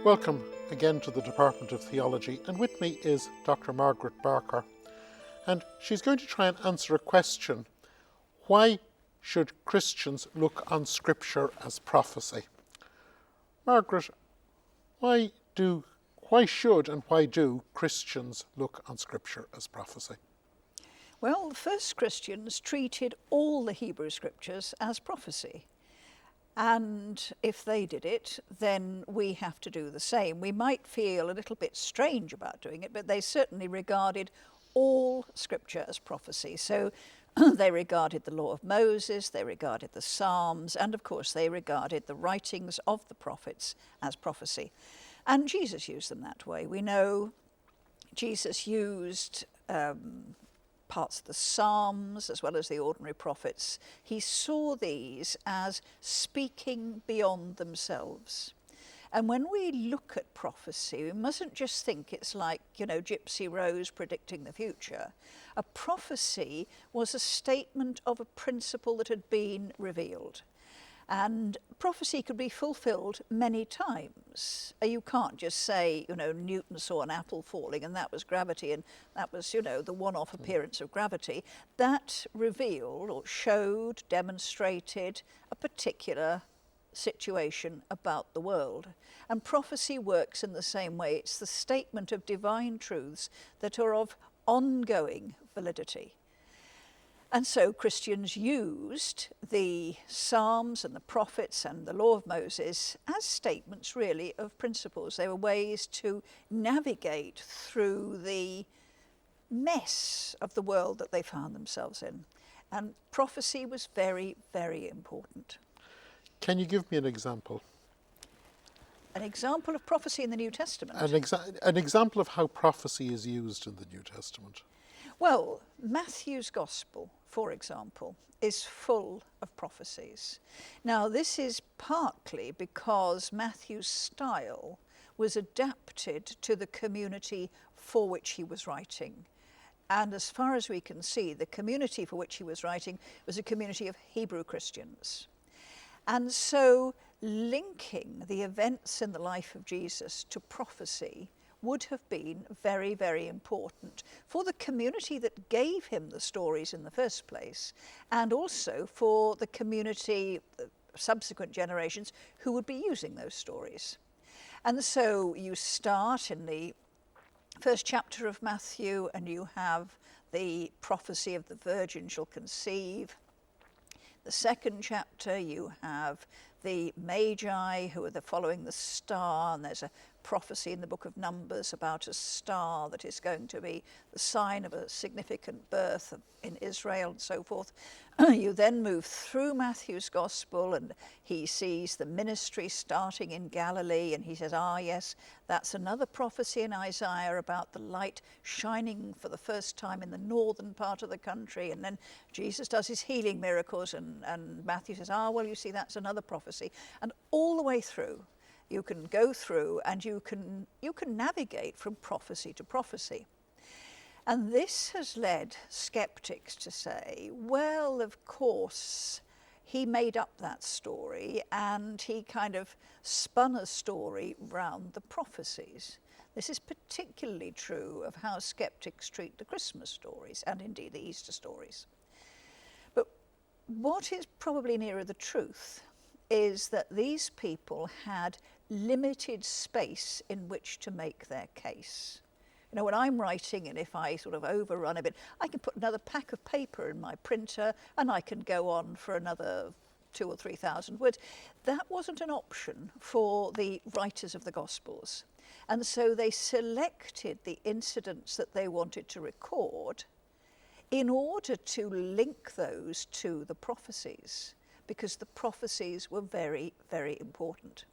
Welcome again to the Department of Theology, and with me is Dr. Margaret Barker, and she's going to try and answer a question: why should Christians look on Scripture as prophecy? Margaret, why should and why do Christians look on Scripture as prophecy? Well, the first Christians treated all the Hebrew Scriptures as prophecy. And if they did it, then we have to do the same. We might feel a little bit strange about doing it, but they certainly regarded all Scripture as prophecy. So they regarded the law of Moses, they regarded the Psalms, and of course they regarded the writings of the prophets as prophecy. And Jesus used them that way. We know Jesus used parts of the Psalms as well as the ordinary prophets. He saw these as speaking beyond themselves. And when we look at prophecy, we mustn't just think it's like, Gypsy Rose predicting the future. A prophecy was a statement of a principle that had been revealed. And prophecy could be fulfilled many times. You can't just say, Newton saw an apple falling and that was gravity, and that was, the one-off appearance of gravity. That revealed or showed, demonstrated a particular situation about the world. And prophecy works in the same way. It's the statement of divine truths that are of ongoing validity. And so Christians used the Psalms and the prophets and the law of Moses as statements really of principles. They were ways to navigate through the mess of the world that they found themselves in. And prophecy was very, very important. Can you give me an example? An example of prophecy in the New Testament? An example of how prophecy is used in the New Testament. Well, Matthew's Gospel, for example, is full of prophecies. Now, this is partly because Matthew's style was adapted to the community for which he was writing. And as far as we can see, the community for which he was writing was a community of Hebrew Christians. And so linking the events in the life of Jesus to prophecy would have been very, very important for the community that gave him the stories in the first place, and also for the community, subsequent generations, who would be using those stories. And so you start in the first chapter of Matthew, and you have the prophecy of the virgin shall conceive. The second chapter, you have the Magi who are following the star, and there's a prophecy in the book of Numbers about a star that is going to be the sign of a significant birth in Israel and so forth. You then move through Matthew's Gospel, and he sees the ministry starting in Galilee, and he says, yes, that's another prophecy in Isaiah about the light shining for the first time in the northern part of the country. And then Jesus does his healing miracles, and Matthew says, you see, that's another prophecy. And all the way through, you can go through and you can navigate from prophecy to prophecy. And this has led skeptics to say, well, of course, he made up that story and he kind of spun a story round the prophecies. This is particularly true of how skeptics treat the Christmas stories and indeed the Easter stories. But what is probably nearer the truth is that these people had limited space in which to make their case. When I'm writing, and if I sort of overrun a bit, I can put another pack of paper in my printer and I can go on for another 2,000 or 3,000 words. That wasn't an option for the writers of the Gospels. And so they selected the incidents that they wanted to record in order to link those to the prophecies, because the prophecies were very, very important.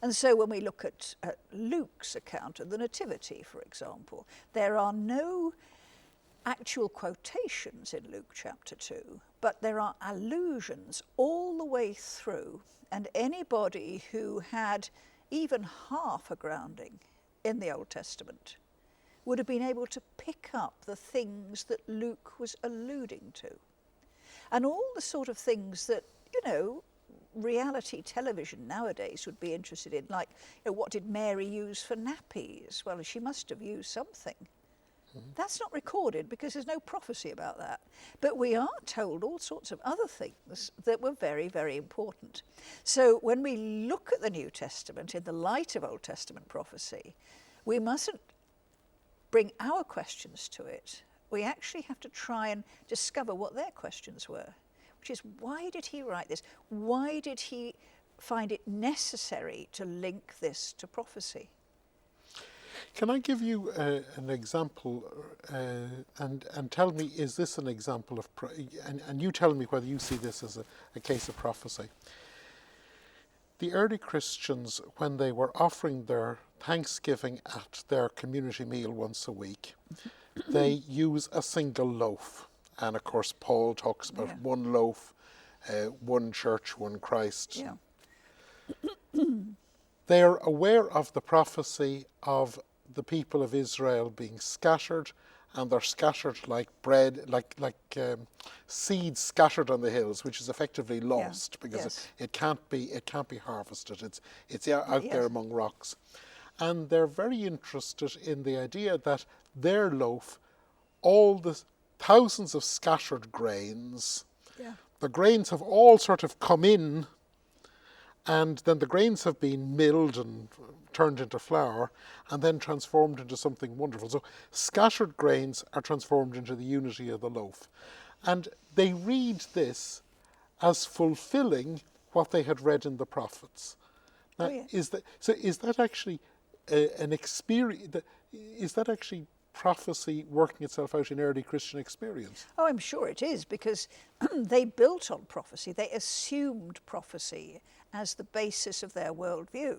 And so when we look at Luke's account of the Nativity, for example, there are no actual quotations in Luke chapter 2, but there are allusions all the way through. And anybody who had even half a grounding in the Old Testament would have been able to pick up the things that Luke was alluding to. And all the sort of things that, reality television nowadays would be interested in, like, what did Mary use for nappies? Well, she must have used something. That's not recorded because there's no prophecy about that. But we are told all sorts of other things that were very, very important. So when we look at the New Testament in the light of Old Testament prophecy, we mustn't bring our questions to it. We actually have to try and discover what their questions were, which is, why did he write this? Why did he find it necessary to link this to prophecy? Can I give you an example and tell me, is this an example of, and you tell me whether you see this as a case of prophecy. The early Christians, when they were offering their Thanksgiving at their community meal once a week, they use a single loaf. And of course, Paul talks about one loaf, one church, one Christ. Yeah. They're aware of the prophecy of the people of Israel being scattered, and they're scattered like bread, like seeds scattered on the hills, which is effectively lost because it can't be harvested. It's out there among rocks, and they're very interested in the idea that their loaf, all the thousands of scattered grains, the grains have all sort of come in, and then the grains have been milled and turned into flour and then transformed into something wonderful. So scattered grains are transformed into the unity of the loaf. And they read this as fulfilling what they had read in the prophets. Now, is that actually an experience? Is that actually prophecy working itself out in early Christian experience? Oh, I'm sure it is, because they built on prophecy. They assumed prophecy as the basis of their worldview.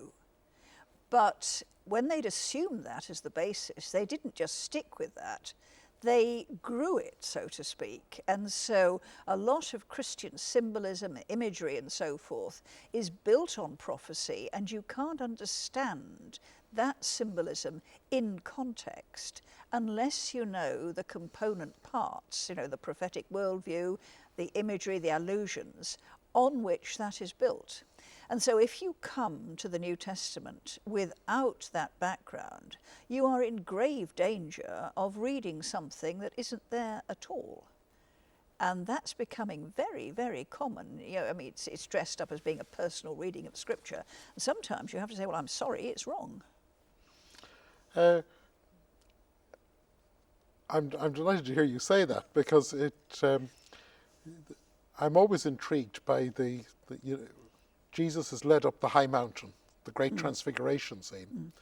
But when they'd assumed that as the basis, they didn't just stick with that. They grew it, so to speak. And so a lot of Christian symbolism, imagery and so forth is built on prophecy, and you can't understand that symbolism in context unless you know the component parts, the prophetic worldview, the imagery, the allusions on which that is built. And so if you come to the New Testament without that background, you are in grave danger of reading something that isn't there at all. And that's becoming very, very common. It's dressed up as being a personal reading of Scripture. And sometimes you have to say, well, I'm sorry, it's wrong. I'm delighted to hear you say that, because I'm always intrigued by Jesus is led up the high mountain, the great Transfiguration scene.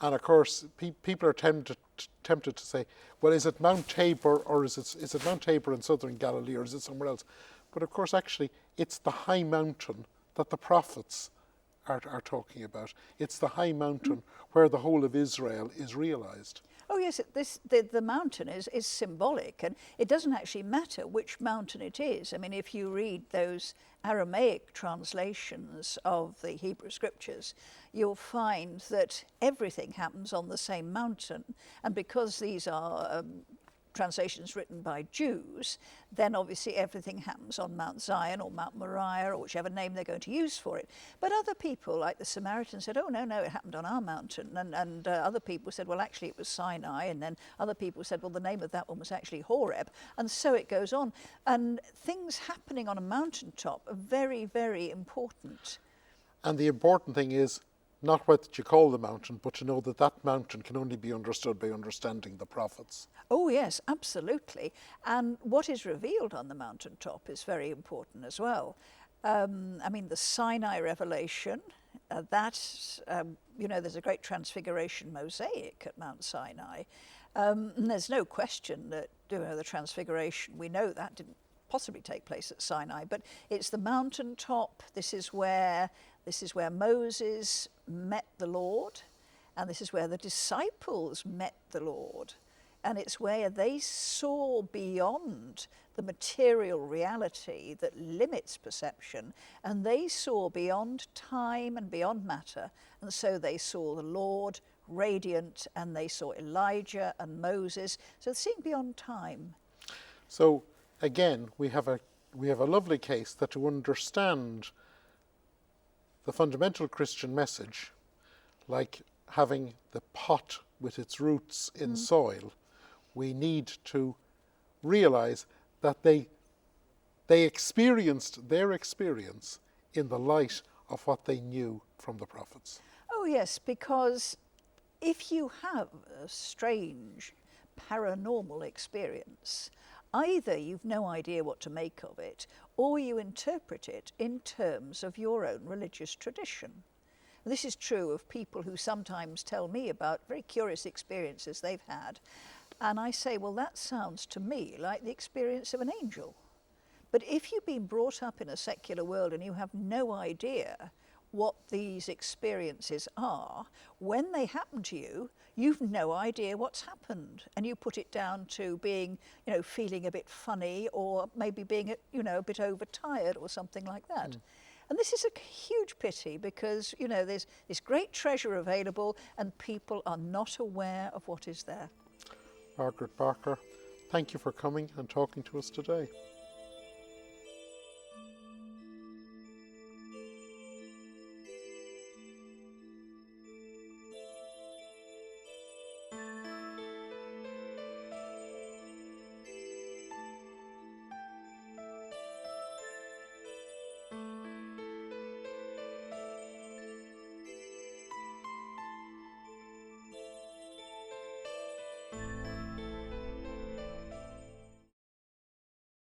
And of course, people are tempted to say, well, is it Mount Tabor, or is it Mount Tabor in southern Galilee, or is it somewhere else? But of course, actually, it's the high mountain that the prophets are talking about. It's the high mountain where the whole of Israel is realized. Oh yes, the mountain is symbolic, and it doesn't actually matter which mountain it is. I mean, if you read those Aramaic translations of the Hebrew Scriptures, you'll find that everything happens on the same mountain. And because these are translations written by Jews, then obviously everything happens on Mount Zion or Mount Moriah or whichever name they're going to use for it. But other people, like the Samaritans, said, oh, no, it happened on our mountain. And other people said, well, actually it was Sinai. And then other people said, well, the name of that one was actually Horeb. And so it goes on. And things happening on a mountaintop are very, very important. And the important thing is not what you call the mountain, but to know that that mountain can only be understood by understanding the prophets. Oh yes, absolutely. And what is revealed on the mountaintop is very important as well. The Sinai revelation, there's a great Transfiguration mosaic at Mount Sinai. And there's no question that the Transfiguration, we know that didn't possibly take place at Sinai, but it's the mountaintop. This is where Moses met the Lord, and this is where the disciples met the Lord. And it's where they saw beyond the material reality that limits perception, and they saw beyond time and beyond matter. And so they saw the Lord radiant, and they saw Elijah and Moses. So seeing beyond time. So again, we have a lovely case that to understand the fundamental Christian message, like having the pot with its roots in soil, we need to realize that they experienced their experience in the light of what they knew from the prophets. Oh yes, because if you have a strange paranormal experience, either you've no idea what to make of it, or you interpret it in terms of your own religious tradition. This is true of people who sometimes tell me about very curious experiences they've had, and I say, well, that sounds to me like the experience of an angel. But if you've been brought up in a secular world and you have no idea what these experiences are, when they happen to you, you've no idea what's happened, and you put it down to being, feeling a bit funny, or maybe being, a bit overtired or something like that. And this is a huge pity because, there's this great treasure available and people are not aware of what is there. Margaret Barker, thank you for coming and talking to us today.